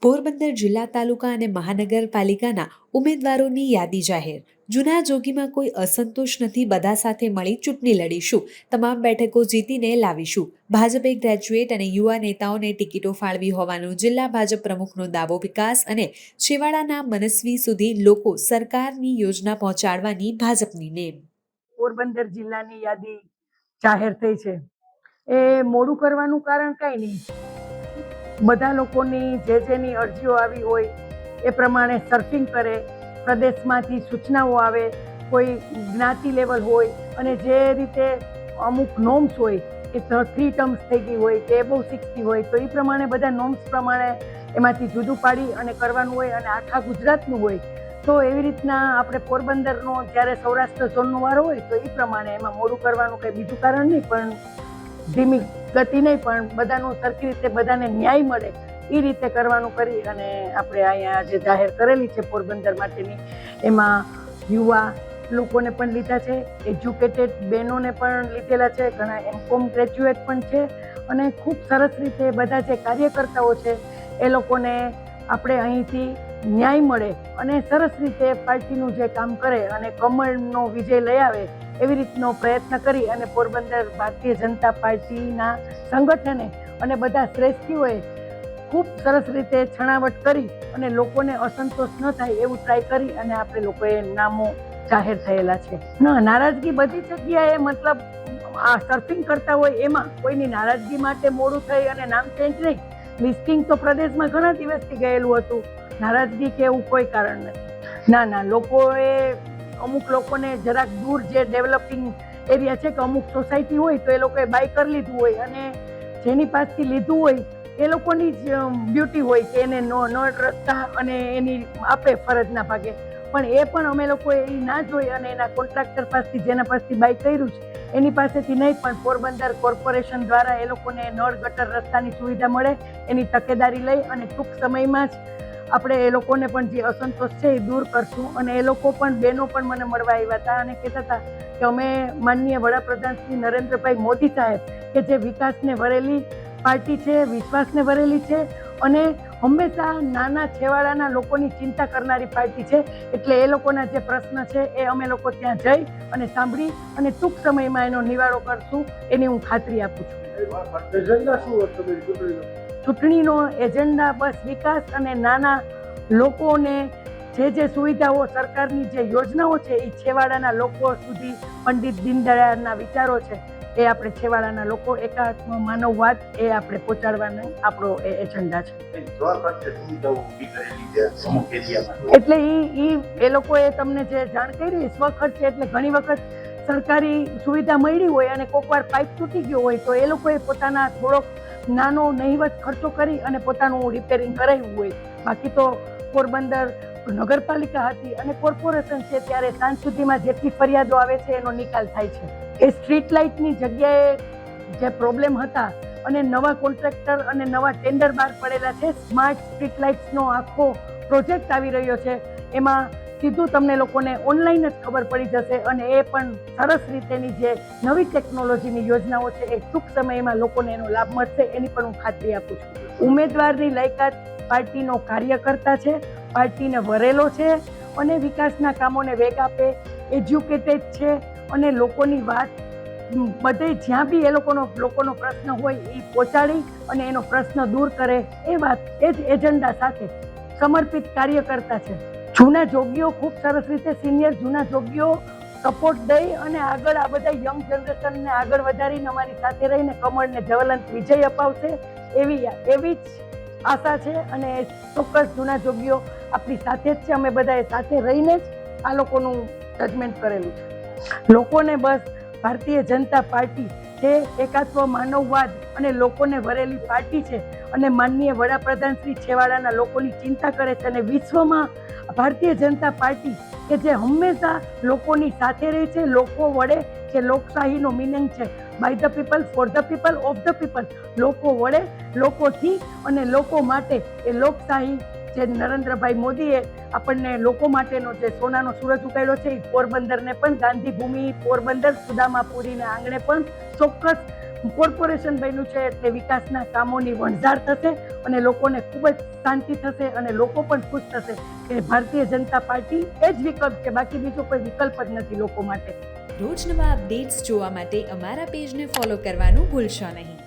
પોરબંદર જિલ્લા તાલુકા અને મહાનગરપાલિકાના ઉમેદવારોની યાદી જાહેર. જૂના જોગીમાં કોઈ અસંતોષ નથી, બધા સાથે મળી ચૂંટણી લડીશું, તમામ બેઠકો જીતીને લાવીશું. ભાજપે ગ્રેજ્યુએટ અને યુવા નેતાઓને ટિકિટો ફાળવી હોવાનો જિલ્લા ભાજપ પ્રમુખનો દાવો. વિકાસ અને છેવાડાના મનસ્વી સુધી લોકો સરકારની યોજના પહોંચાડવાની ભાજપની નેમ. પોરબંદર જિલ્લાની યાદી જાહેર થઈ છે. એ મોડું કરવાનું કારણ કઈ નહીં, બધા લોકોની જેની અરજીઓ આવી હોય એ પ્રમાણે સર્ફિંગ કરે, પ્રદેશમાંથી સૂચનાઓ આવે, કોઈ જ્ઞાતિ લેવલ હોય અને જે રીતે અમુક નોર્મ્સ હોય કે 3 ટર્મ્સ થઈ ગઈ હોય કે એબોવ 60 હોય તો એ પ્રમાણે બધા નોર્મ્સ પ્રમાણે એમાંથી જુદું પાડી અને કરવાનું હોય અને આખા ગુજરાતનું હોય. તો એવી રીતના આપણે પોરબંદરનો જ્યારે સૌરાષ્ટ્ર ઝોનનો વારો હોય તો એ પ્રમાણે એમાં મોડું કરવાનું કંઈ બીજું કારણ નહીં, પણ ધીમી ગતિ નહીં, પણ બધાનું સરખી રીતે બધાને ન્યાય મળે એ રીતે કરવાનું કરી અને આપણે અહીંયા જે જાહેર કરેલી છે પોરબંદર માટેની, એમાં યુવા લોકોને પણ લીધા છે, એજ્યુકેટેડ બહેનોને પણ લીધેલા છે, ઘણા એમકોમ ગ્રેજ્યુએટ પણ છે અને ખૂબ સરસ રીતે બધા જે કાર્યકર્તાઓ છે એ લોકોને આપણે અહીંથી ન્યાય મળે અને સરસ રીતે પાર્ટીનું જે કામ કરે અને કમળનો વિજય લઈ આવે એવી રીતનો પ્રયત્ન કરી અને પોરબંદર ભારતીય જનતા પાર્ટીના સંગઠને અને બધા શ્રેષ્ઠીઓએ ખૂબ સરસ રીતે છણાવટ કરી અને લોકોને અસંતોષ ન થાય એવું ટ્રાય કરી અને આપણે લોકોએ નામો જાહેર થયેલા છે. નારાજગી બધી જગ્યાએ, મતલબ આ સર્ફિંગ કરતા હોય એમાં કોઈની નારાજગી માટે મોડું થઈ અને નામ ચેન્જ નહીં. લિસ્ટિંગ તો પ્રદેશમાં ઘણા દિવસથી ગયેલું હતું, નારાજગી કે એવું કોઈ કારણ નથી. ના, લોકોએ અમુક લોકોને જરાક દૂર જે ડેવલપિંગ એરિયા છે કે અમુક સોસાયટી હોય તો એ લોકોએ બાય કરી લીધું હોય અને જેની પાસેથી લીધું હોય એ લોકોની જ બ્યુટી હોય કે એને નો રસ્તા અને એની આપે ફરજના ભાગે, પણ એ પણ અમે લોકોએ એ ના જોઈ અને એના કોન્ટ્રાક્ટર પાસેથી જેના પાસેથી બાય કર્યું છે એની પાસેથી નહીં, પણ પોરબંદર કોર્પોરેશન દ્વારા એ લોકોને નળ ગટર રસ્તાની સુવિધા મળે એની તકેદારી લઈ અને ટૂંક સમયમાં જ આપણે એ લોકોને પણ જે અસંતોષ છે એ દૂર કરશું. અને એ લોકો પણ બહેનો પણ મને મળવા આવ્યા હતા અને કહેતા હતા કે અમે માનનીય વડાપ્રધાન શ્રી નરેન્દ્રભાઈ મોદી સાહેબ કે જે વિકાસને વરેલી પાર્ટી છે, વિશ્વાસને વરેલી છે અને હંમેશા નાના છેવાડાના લોકોની ચિંતા કરનારી પાર્ટી છે, એટલે એ લોકોના જે પ્રશ્ન છે એ અમે લોકો ત્યાં જઈ અને સાંભળી અને ટૂંક સમયમાં એનો નિવારો કરશું એની હું ખાતરી આપું છું. ચૂંટણીનો એજન્ડા બસ વિકાસ અને નાના લોકોને જે સુવિધાઓ, સરકારની જે યોજનાઓ છે એ છેવાડાના લોકો સુધી, પંડિત દીનદયાળના વિચારો છે એ આપણે છેવાડાના લોકો, એકાત્મ માનવવાદ એ આપણે પહોંચાડવાનો આપણો એજન્ડા છે. એટલે એ લોકોએ તમને જે જાણ કરી સ્વખર્ચે, એટલે ઘણી વખત સરકારી સુવિધા મળી હોય અને કોઈક વાર પાઇપ તૂટી ગયો હોય તો એ લોકોએ પોતાના થોડોક નાનો નહીવત ખર્ચો કરી અને પોતાનું રિપેરિંગ કરાવ્યું હોય. બાકી તો પોરબંદર નગરપાલિકા હતી અને કોર્પોરેશન છે ત્યારે સાંજ સુધીમાં જેટલી ફરિયાદો આવે છે એનો નિકાલ થાય છે. એ સ્ટ્રીટ લાઇટની જગ્યાએ જે પ્રોબ્લેમ હતા અને નવા કોન્ટ્રાક્ટર અને નવા ટેન્ડર બહાર પડેલા છે, સ્માર્ટ સ્ટ્રીટ લાઇટ્સનો આખો પ્રોજેક્ટ આવી રહ્યો છે, એમાં સીધું તમને લોકોને ઓનલાઈન જ ખબર પડી જશે અને એ પણ સરસ રીતેની જે નવી ટેકનોલોજીની યોજનાઓ છે એ ટૂંક સમયમાં લોકોને એનો લાભ મળશે એની પણ હું ખાતરી આપું છું. ઉમેદવારની લાયકાત પાર્ટીનો કાર્યકર્તા છે, પાર્ટીને વરેલો છે અને વિકાસના કામોને વેગ આપે, એજ્યુકેટેડ છે અને લોકોની વાત બધે જ્યાં બી એ લોકોનો પ્રશ્ન હોય એ પહોંચાડી અને એનો પ્રશ્ન દૂર કરે એ વાત, એ જ એજન્ડા સાથે સમર્પિત કાર્યકર્તા છે. જૂના જોગીઓ ખૂબ સરસ રીતે, સિનિયર જૂના જોગીઓ સપોર્ટ દઈ અને આગળ આ બધા યંગ જનરેશનને આગળ વધારીને અમારી સાથે રહીને કમળને જ્વલંત વિજય અપાવશે એવી જ આશા છે અને ચોક્કસ જૂના જોગીઓ આપણી સાથે જ છે. અમે બધાએ સાથે રહીને જ આ લોકોનું જજમેન્ટ કરેલું છે. લોકોને બસ ભારતીય જનતા પાર્ટી જે એકાત્મ માનવવાદ અને લોકોને વરેલી પાર્ટી છે અને માનનીય વડાપ્રધાન શ્રી છેવાડાના લોકોની ચિંતા કરે છે અને વિશ્વમાં ભારતીય જનતા પાર્ટી કે જે હંમેશા લોકોની સાથે રહી છે, લોકો વડે, જે લોકશાહીનો મિનિંગ છે, by the people, for the people, of the people, લોકો વડે, લોકોથી અને લોકો માટે એ લોકશાહી જે નરેન્દ્રભાઈ મોદીએ આપણને લોકો માટેનો જે સોનાનો સૂરજ ઉગાડ્યો છે એ પોરબંદરને પણ, ગાંધી ભૂમિ પોરબંદર સુદામાપુરીના આંગણે પણ ચોક્કસ કોર્પોરેશન બન્યું છે એટલે વિકાસના કામોની વણઝાર થશે અને લોકોને ખૂબ જ શાંતિ થશે અને લોકો પણ ખુશ થશે કે ભારતીય જનતા પાર્ટી એ જ વિકલ્પ છે, બાકી બીજો કોઈ વિકલ્પ જ નથી લોકો માટે. રોજ નવા અપડેટ્સ જોવા માટે અમારા પેજને ફોલો કરવાનું ભૂલશો નહીં.